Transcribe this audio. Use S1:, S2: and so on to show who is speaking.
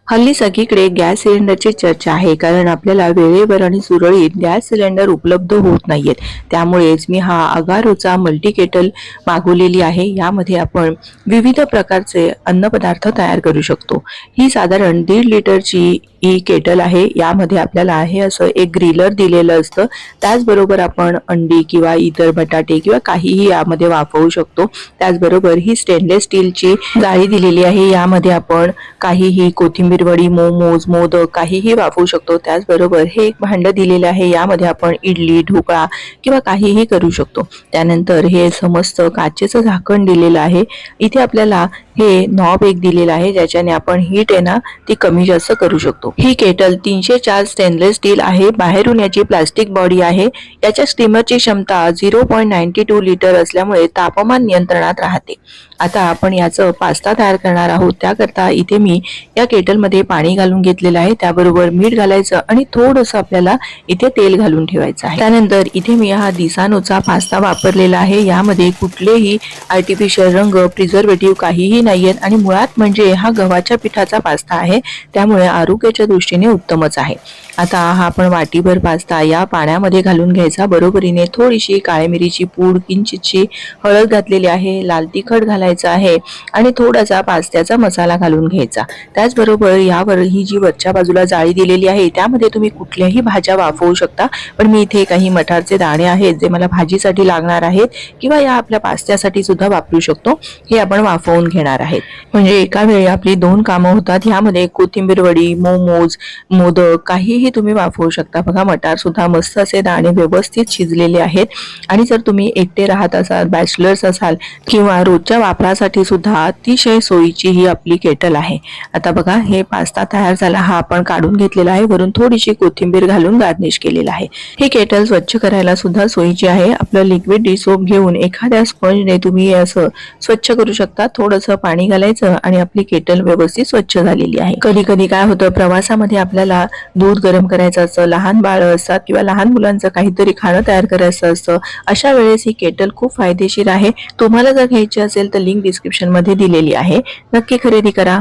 S1: हल्ली सगळीकडे गॅस सिलेंडरची चर्चा आहे, कारण आपल्याला वेळेवर आणि सुरळीत गॅस सिलेंडर उपलब्ध होत नाहीयेत. त्यामुळेच मी हा अगारोचा मल्टी केटल मागवलेली आहे. यामध्ये आपण विविध प्रकारचे अन्नपदार्थ तयार करू शकतो. ही साधारण 1.5 लिटरची ही केटल आहे. यामध्ये आपल्याला हे असं एक ग्रिलर दिलेलं असतं. त्याचबरोबर आपण अंडी किंवा इतर बटाटे किंवा काहीही यामध्ये वाफवू शकतो. त्याचबरोबर ही स्टेनलेस स्टीलची जाळी दिलेली आहे. यामध्ये आपण काहीही कोथिंबीर वडी, मोमोज, मोदक काहीही वापरू शकतो. त्याचबरोबर हे एक भांड दिलेले आहे. यामध्ये आपण इडली, ढोकळा किंवा काहीही करू शकतो. त्यानंतर हे समस्त काचेचं झाकण दिलेलं आहे. इथे आपल्याला हे नॉब एक दिलेलं आहे, ज्याच्याने आपण हीट आहे ना ती कमी जास्त करू शकतो. ही केटल 304 स्टेनलेस स्टील आहे. बाहेरून याची प्लास्टिक बॉडी आहे. याच्या स्टीमरची क्षमता 0.92 लिटर असल्यामुळे तापमान नियंत्रणात राहते. आता आपण याचं पास्ता तयार करणार आहोत. त्याकरता इथे मी या केटलमध्ये पाणी घालून घेतलेलं आहे. त्याबरोबर मीठ घालायचं आणि थोडंसं आपल्याला इथे तेल घालून ठेवायचं आहे. त्यानंतर इथे मी हा दिसानोचा पास्ता वापरलेला आहे. यामध्ये कुठलेही आर्टिफिशियल रंग, प्रिझर्वेटिव्ह काहीही नाहीयेत आणि मुळात म्हणजे हा गव्हाच्या पिठाचा पास्ता आहे. त्यामुळे आरोग्याच्या दृष्टीने उत्तमच आहे. आता हा आपण वाटीभर पास्ता या पाण्यामध्ये घालून घ्यायचा. बरोबरीने थोडीशी काळी मिरीची पूड, किंचितशी हळद घातलेली आहे, लाल तिखट घालायचं आहे आणि थोडासा पास्त्याचा मसाला घालून घ्यायचा. त्याचबरोबर यावर ही जी वरच्या बाजूला जाळी दिलेली आहे त्यामध्ये तुम्ही कुठल्याही भाज्या वाफवू शकता. पण मी इथे काही मटारचे दाणे आहेत जे मला भाजीसाठी लागणार आहेत किंवा या आपल्या पास्त्यासाठी सुद्धा वापरू शकतो. हे आपण वाफवून घेणार आहेत. म्हणजे एका वेळी आपली 2 कामं होतात. यामध्ये कोथिंबीर वडी, मोमोज, मोदक काहीही तुम्ही वाफवू शकता. बघा, मटार सुद्धा मस्त असे दाणे व्यवस्थित शिजलेले आहेत. आणि जर तुम्ही एकटे राहत असाल, बॅचलर्स असाल किंवा रोजच्या वापरासाठी सुद्धा अतिशय सोयीची ही आपली केटल आहे. आता बघा, हे पास्ता तयार झाला. हा आपण काढून घेतलेला आहे. वरून थोडीशी कोथिंबीर घालून गार्निश केलेला आहे. ही केटल स्वच्छ करायला सुद्धा सोयीची आहे. आपलं लिक्विड डिश सोप घेऊन एखाद्या स्पंजने तुम्ही असं स्वच्छ करू शकता. थोडंसं पाणी घालायचं आणि आपली केटल व्यवस्थित स्वच्छ झालेली आहे. कधी कधी काय होतं, प्रवासामध्ये आपल्याला दूध गरम करायचं असतं, लहान बाळं असतात किंवा लहान मुलांचं काहीतरी खाणं तयार करायचं असतं. अशा वेळेस ही केटल खूप फायदेशीर आहे. तुम्हाला जर घ्यायची असेल तर लिंक डिस्क्रिप्शन मध्ये दिलेली आहे. नक्की खरेदी करा.